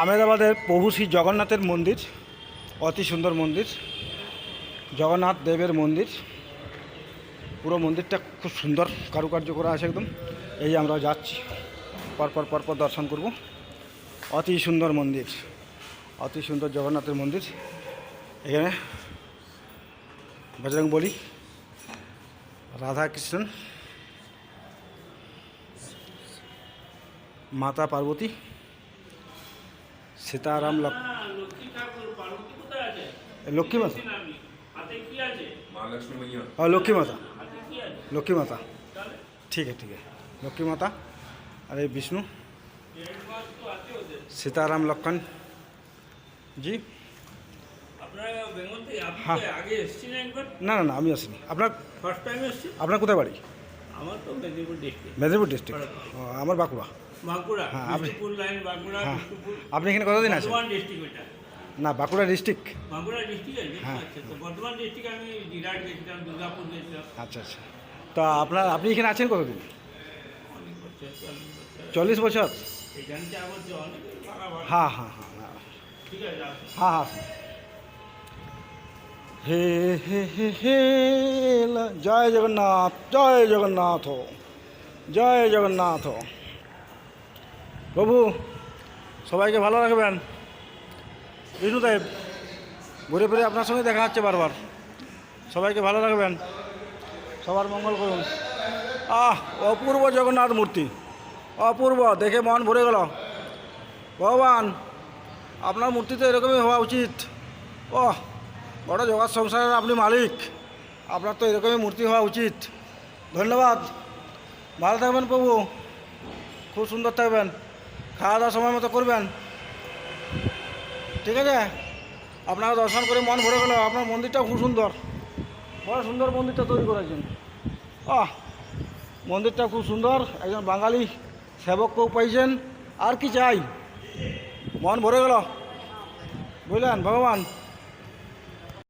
আহমেদাবাদের প্রভু শ্রী জগন্নাথের মন্দির, অতি সুন্দর মন্দির, জগন্নাথ দেবের মন্দির। পুরো মন্দিরটা খুব সুন্দর কারুকার্য করা আছে একদম। এই আমরা যাচ্ছি, পরপর দর্শন করব। অতি সুন্দর মন্দির, অতি সুন্দর জগন্নাথের মন্দির। এখানে বজরংবলী, রাধা কৃষ্ণ, মাতা পার্বতী, সীতারাম, লক্ষ্মী মাতা, हाँ लक्ष्मी माता, लक्ष्मी माता, ठीक है लक्ष्मी माता। अरे विष्णु, सीताराम, लक्ष्मण जी। हाँ ना ना ना আমি আসিনি। আপনার ফার্স্ট টাইম এসেছি। আপনার কোথায় বাড়ি? আমার তো মেদিনীপুর ডিস্ট্রিক্ট। মেদিনীপুর ডিস্ট্রিক্ট। আমার বাঁকুড়া। বাঁকুড়া, হ্যাঁ বিষ্ণুপুর লাইন, বাঁকুড়া, হ্যাঁ। বিষ্ণুপুর। আপনি এখানে কতদিন আছেন? বর্ধমান ডিস্ট্রিক্ট এটা। না বাঁকুড়া ডিস্ট্রিক্ট। বাঁকুড়া ডিস্ট্রিক্ট আছে। হ্যাঁ। আচ্ছা, তো বর্ধমান ডিস্ট্রিক্ট আমি জিরাট গেছিলাম, দুর্গাপুর গেছিলাম। আচ্ছা আচ্ছা। তা আপনি এখানে আছেন কতদিন? অনেক বছর, 40 বছর। এখানে 4 বছর অনেক ভাড়া ভাড়া। হ্যাঁ হ্যাঁ হ্যাঁ ঠিক আছে, আসুন। हाँ हाँ हे हे जय जगन्नाथ, जय जगन्नाथ हो, जय जगन्नाथ हो। প্রভু সবাইকে ভালো রাখবেন। বিষ্ণুদেব ঘুরে ফিরে আপনার সঙ্গে দেখা হচ্ছে বারবার। সবাইকে ভালো রাখবেন, সবার মঙ্গল করুন। অপূর্ব জগন্নাথ মূর্তি, অপূর্ব, দেখে মন ভরে গেল। ভগবান আপনার মূর্তি তো এরকমই হওয়া উচিত। বড় জগৎ সংসারের আপনি মালিক, আপনার তো এরকমই মূর্তি হওয়া উচিত। ধন্যবাদ, ভালো থাকবেন প্রভু, খুব সুন্দর থাকবেন, খাওয়া দাওয়া সময় মতো করবেন, ঠিক আছে? আপনাকে দর্শন করে মন ভরে গেল। আপনার মন্দিরটাও খুব সুন্দর, বড় সুন্দর মন্দিরটা তৈরি করেছেন। মন্দিরটা খুব সুন্দর, একজন বাঙালি সেবককেও পাইছেন। আর কি চাই, মন ভরে গেল, বুঝলেন ভগবান।